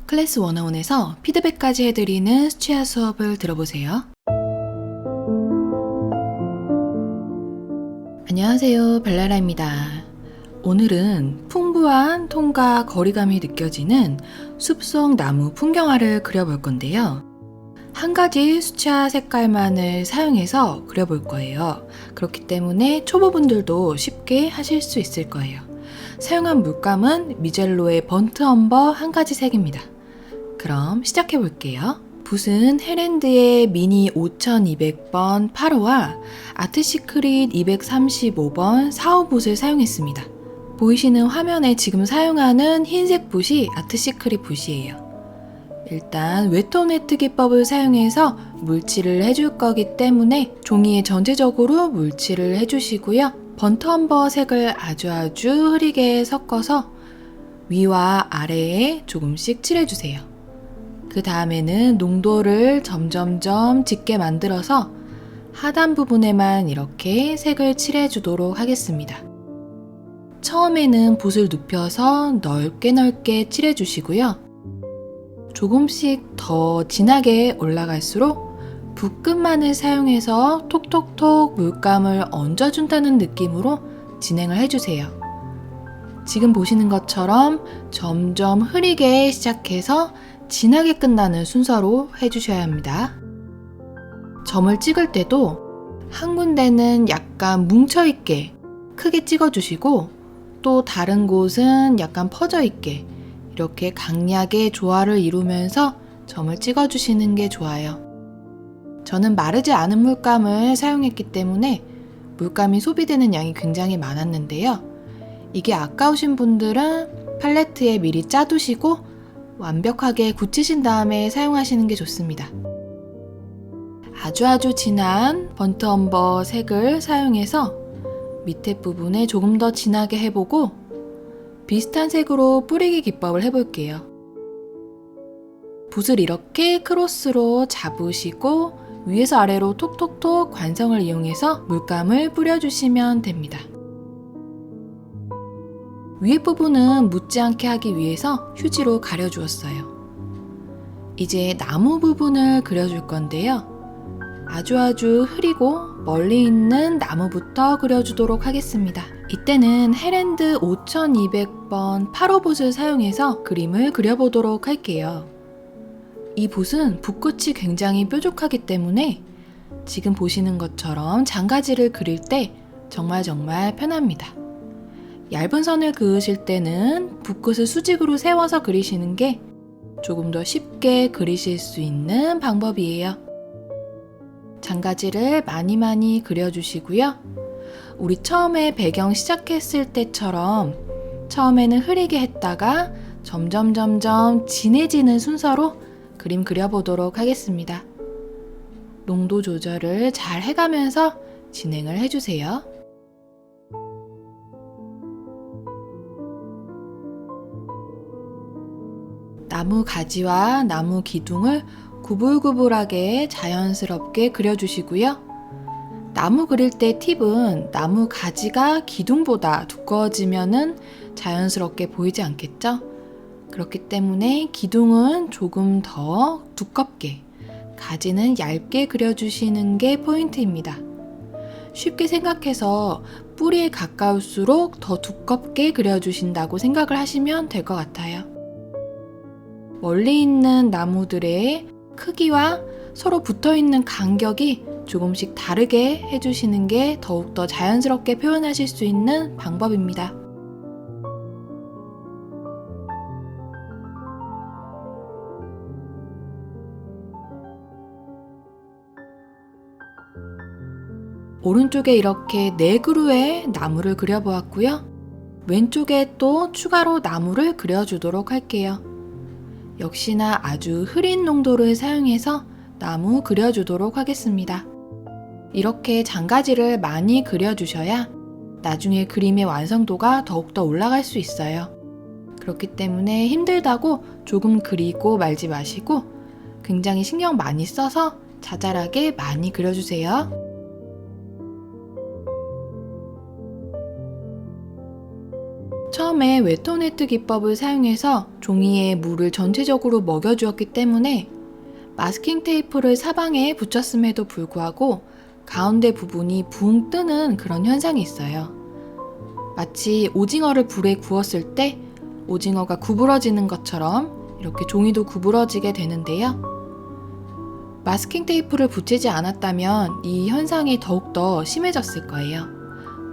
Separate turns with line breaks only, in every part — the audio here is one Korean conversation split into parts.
클래스 101에서 피드백까지 해드리는 수채화 수업을 들어보세요. 안녕하세요, 벨라라입니다. 오늘은 풍부한 톤과 거리감이 느껴지는 숲속 나무 풍경화를 그려볼 건데요. 한 가지 수채화 색깔만을 사용해서 그려볼 거예요. 그렇기 때문에 초보분들도 쉽게 하실 수 있을 거예요. 사용한 물감은 미젤로의 번트 엄버 한 가지 색입니다. 그럼 시작해 볼게요. 붓은 헤랜드의 미니 5200번 8호와 아트시크릿 235번 4호 붓을 사용했습니다. 보이시는 화면에 지금 사용하는 흰색 붓이 아트시크릿 붓이에요. 일단 웨톤 웨트 기법을 사용해서 물칠을 해줄 거기 때문에 종이에 전체적으로 물칠을 해주시고요. 번트 엄버 색을 아주 흐리게 섞어서 위와 아래에 조금씩 칠해주세요. 그 다음에는 농도를 점점점 짙게 만들어서 하단 부분에만 이렇게 색을 칠해주도록 하겠습니다. 처음에는 붓을 눕혀서 넓게 칠해주시고요. 조금씩 더 진하게 올라갈수록 붓끝만을 사용해서 톡톡톡 물감을 얹어준다는 느낌으로 진행을 해주세요. 지금 보시는 것처럼 점점 흐리게 시작해서 진하게 끝나는 순서로 해주셔야 합니다. 점을 찍을 때도 한 군데는 약간 뭉쳐있게 크게 찍어주시고 또 다른 곳은 약간 퍼져있게 이렇게 강약의 조화를 이루면서 점을 찍어주시는 게 좋아요. 저는 마르지 않은 물감을 사용했기 때문에 물감이 소비되는 양이 굉장히 많았는데요. 이게 아까우신 분들은 팔레트에 미리 짜두시고 완벽하게 굳히신 다음에 사용하시는 게 좋습니다. 아주 진한 번트 엄버 색을 사용해서 밑에 부분에 조금 더 진하게 해보고 비슷한 색으로 뿌리기 기법을 해볼게요. 붓을 이렇게 크로스로 잡으시고 위에서 아래로 톡톡톡 관성을 이용해서 물감을 뿌려주시면 됩니다. 위에 부분은 묻지 않게 하기 위해서 휴지로 가려주었어요. 이제 나무 부분을 그려줄 건데요. 아주 흐리고 멀리 있는 나무부터 그려주도록 하겠습니다. 이때는 헤랜드 5200번 8호 붓을 사용해서 그림을 그려보도록 할게요. 이 붓은 붓끝이 굉장히 뾰족하기 때문에 지금 보시는 것처럼 장가지를 그릴 때 정말 편합니다. 얇은 선을 그으실 때는 붓끝을 수직으로 세워서 그리시는 게 조금 더 쉽게 그리실 수 있는 방법이에요. 장가지를 많이 그려주시고요. 우리 처음에 배경 시작했을 때처럼 처음에는 흐리게 했다가 점점 진해지는 순서로 그림 그려보도록 하겠습니다. 농도 조절을 잘 해가면서 진행을 해주세요. 나무 가지와 나무 기둥을 구불구불하게 자연스럽게 그려주시고요. 나무 그릴 때 팁은 나무 가지가 기둥보다 두꺼워지면은 자연스럽게 보이지 않겠죠? 그렇기 때문에 기둥은 조금 더 두껍게, 가지는 얇게 그려주시는 게 포인트입니다. 쉽게 생각해서 뿌리에 가까울수록 더 두껍게 그려주신다고 생각을 하시면 될 것 같아요. 멀리 있는 나무들의 크기와 서로 붙어있는 간격이 조금씩 다르게 해주시는 게 더욱더 자연스럽게 표현하실 수 있는 방법입니다. 오른쪽에 이렇게 4그루의 나무를 그려보았고요. 왼쪽에 또 추가로 나무를 그려주도록 할게요. 역시나 아주 흐린 농도를 사용해서 나무 그려주도록 하겠습니다. 이렇게 장가지를 많이 그려주셔야 나중에 그림의 완성도가 더욱더 올라갈 수 있어요. 그렇기 때문에 힘들다고 조금 그리고 말지 마시고 굉장히 신경 많이 써서 자잘하게 많이 그려주세요. 처음에 웨토네트 기법을 사용해서 종이에 물을 전체적으로 먹여주었기 때문에 마스킹 테이프를 사방에 붙였음에도 불구하고 가운데 부분이 붕 뜨는 그런 현상이 있어요. 마치 오징어를 불에 구웠을 때 오징어가 구부러지는 것처럼 이렇게 종이도 구부러지게 되는데요. 마스킹 테이프를 붙이지 않았다면 이 현상이 더욱더 심해졌을 거예요.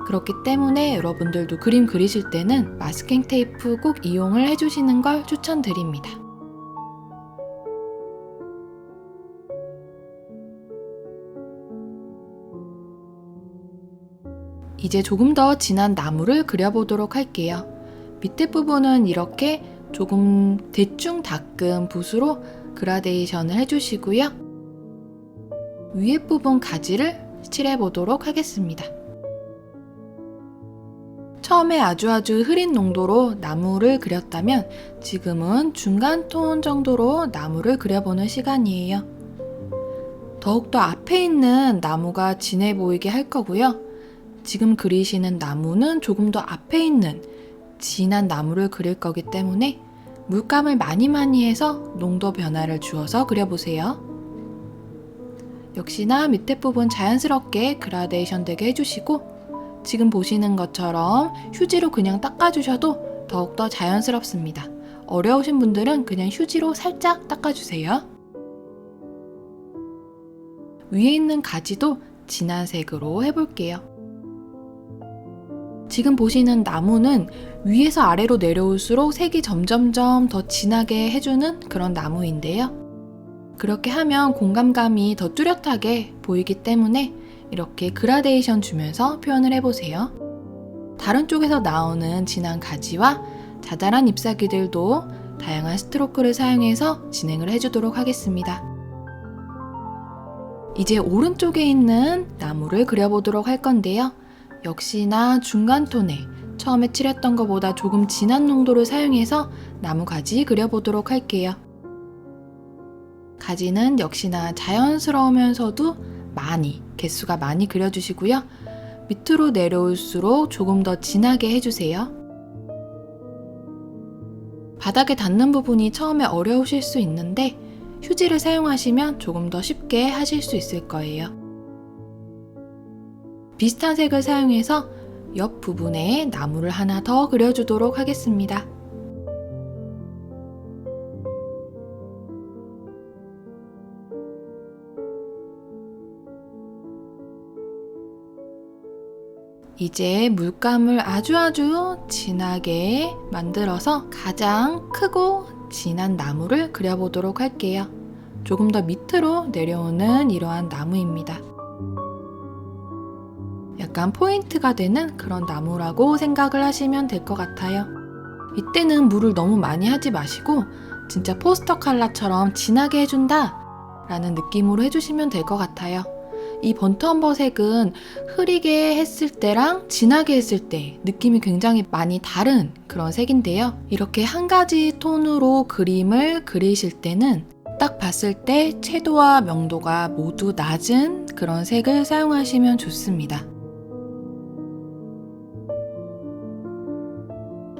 그렇기 때문에 여러분들도 그림 그리실 때는 마스킹 테이프 꼭 이용을 해주시는 걸 추천드립니다. 이제 조금 더 진한 나무를 그려보도록 할게요. 밑에 부분은 이렇게 조금 대충 닦은 붓으로 그라데이션을 해주시고요. 위에 부분 가지를 칠해보도록 하겠습니다. 처음에 아주 흐린 농도로 나무를 그렸다면 지금은 중간 톤 정도로 나무를 그려보는 시간이에요. 더욱더 앞에 있는 나무가 진해 보이게 할 거고요. 지금 그리시는 나무는 조금 더 앞에 있는 진한 나무를 그릴 거기 때문에 물감을 많이 해서 농도 변화를 주어서 그려보세요. 역시나 밑에 부분 자연스럽게 그라데이션 되게 해주시고 지금 보시는 것처럼 휴지로 그냥 닦아주셔도 더욱더 자연스럽습니다. 어려우신 분들은 그냥 휴지로 살짝 닦아주세요. 위에 있는 가지도 진한 색으로 해볼게요. 지금 보시는 나무는 위에서 아래로 내려올수록 색이 점점점 더 진하게 해주는 그런 나무인데요. 그렇게 하면 공간감이 더 뚜렷하게 보이기 때문에 이렇게 그라데이션 주면서 표현을 해보세요. 다른 쪽에서 나오는 진한 가지와 자잘한 잎사귀들도 다양한 스트로크를 사용해서 진행을 해주도록 하겠습니다. 이제 오른쪽에 있는 나무를 그려보도록 할 건데요. 역시나 중간 톤에 처음에 칠했던 것보다 조금 진한 농도를 사용해서 나무 가지 그려보도록 할게요. 가지는 역시나 자연스러우면서도 개수가 많이 그려주시고요. 밑으로 내려올수록 조금 더 진하게 해주세요. 바닥에 닿는 부분이 처음에 어려우실 수 있는데 휴지를 사용하시면 조금 더 쉽게 하실 수 있을 거예요. 비슷한 색을 사용해서 옆 부분에 나무를 하나 더 그려주도록 하겠습니다. 이제 물감을 아주 진하게 만들어서 가장 크고 진한 나무를 그려보도록 할게요. 조금 더 밑으로 내려오는 이러한 나무입니다. 약간 포인트가 되는 그런 나무라고 생각을 하시면 될 것 같아요. 이때는 물을 너무 많이 하지 마시고 진짜 포스터 컬러처럼 진하게 해준다 라는 느낌으로 해주시면 될 것 같아요. 이 번트엄버색은 흐리게 했을 때랑 진하게 했을 때 느낌이 굉장히 많이 다른 그런 색인데요. 이렇게 한 가지 톤으로 그림을 그리실 때는 딱 봤을 때 채도와 명도가 모두 낮은 그런 색을 사용하시면 좋습니다.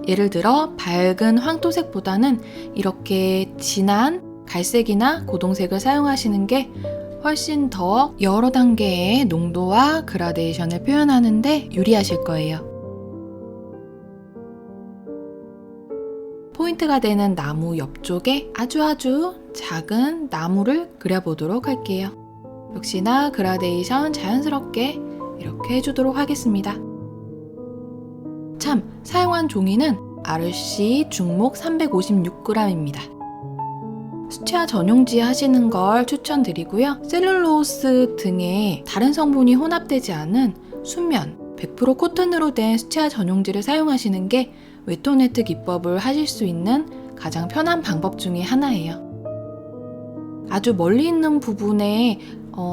예를 들어 밝은 황토색보다는 이렇게 진한 갈색이나 고동색을 사용하시는 게 훨씬 더 여러 단계의 농도와 그라데이션을 표현하는 데 유리하실 거예요. 포인트가 되는 나무 옆쪽에 아주 작은 나무를 그려보도록 할게요. 역시나 그라데이션 자연스럽게 이렇게 해주도록 하겠습니다. 참, 사용한 종이는 RC 중목 356g입니다. 수채화 전용지 하시는 걸 추천드리고요. 셀룰로스 등의 다른 성분이 혼합되지 않은 순면 100% 코튼으로 된 수채화 전용지를 사용하시는 게 웨토네트 기법을 하실 수 있는 가장 편한 방법 중에 하나예요. 아주 멀리 있는 부분에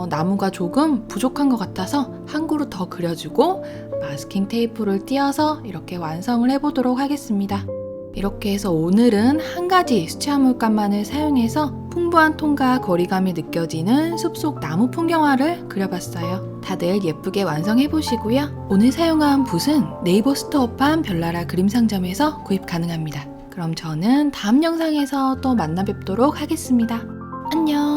나무가 조금 부족한 것 같아서 한 그루 더 그려주고 마스킹 테이프를 띄어서 이렇게 완성을 해보도록 하겠습니다. 이렇게 해서 오늘은 한 가지 수채화물감만을 사용해서 풍부한 톤과 거리감이 느껴지는 숲속 나무 풍경화를 그려봤어요. 다들 예쁘게 완성해보시고요. 오늘 사용한 붓은 네이버 스토어판 별나라 그림상점에서 구입 가능합니다. 그럼 저는 다음 영상에서 또 만나 뵙도록 하겠습니다. 안녕!